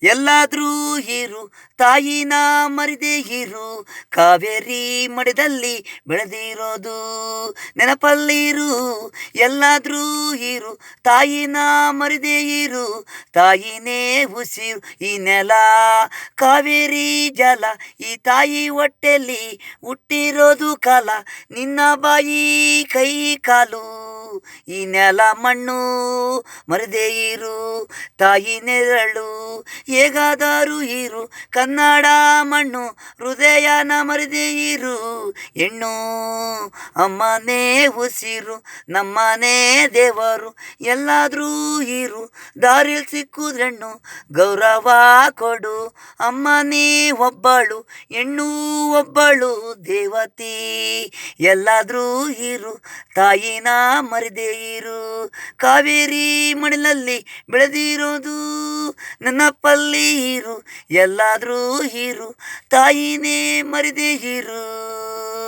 ಎಲ್ಲಾದ್ರೂ ಇರು, ತಾಯಿನ ಮರಿದೇ ಇರು, ಕಾವೇರಿ ಮಡಿದಲ್ಲಿ ಬೆಳೆದಿರೋದು ನೆನಪಲ್ಲಿರು. ಎಲ್ಲಾದ್ರೂ ಇರು, ತಾಯಿನ ಮರಿದೇ ಇರು, ತಾಯಿನೇ ಉಸಿರು ಈ ನೆಲ, ಕಾವೇರಿ ಜಲ, ಈ ತಾಯಿ ಹೊಟ್ಟೆಲಿ ಹುಟ್ಟಿರೋದು ಕಾಲ, ನಿನ್ನ ಬಾಯಿ ಕೈ ಕಾಲು ಈ ನೆಲ ಮಣ್ಣು ಮರಿದೇ ಇರು, ತಾಯಿ ನೆರಳು ಹೇಗಾದರೂ ಇರು, ಕನ್ನಡ ಮಣ್ಣು ಹೃದಯನ ಮರಿದೇ ಇರು. ಹೆಣ್ಣು ಅಮ್ಮನೇ ಉಸಿರು, ನಮ್ಮನೇ ದೇವರು, ಎಲ್ಲಾದ್ರೂ ಇರು, ದಾರಿಲ್ ಸಿಕ್ಕುದ್ರೆಣ್ಣು ಗೌರವ ಕೊಡು. ಅಮ್ಮನೇ ಒಬ್ಬಳು, ಹೆಣ್ಣು ಒಬ್ಬಳು ದೇವತಿ, ಎಲ್ಲಾದ್ರೂ ಇರು, ತಾಯಿನ ಮರಿದೇ ಇರು, ಕಾವೇರಿ ಮಡಿಲಲ್ಲಿ ಬೆಳೆದಿರೋದು ನೆನಪಲ್ಲಿ ಇರು. ಎಲ್ಲಾದ್ರೂ ಇರು, ತಾಯಿನೇ ಮರಿದೇ ಇರು.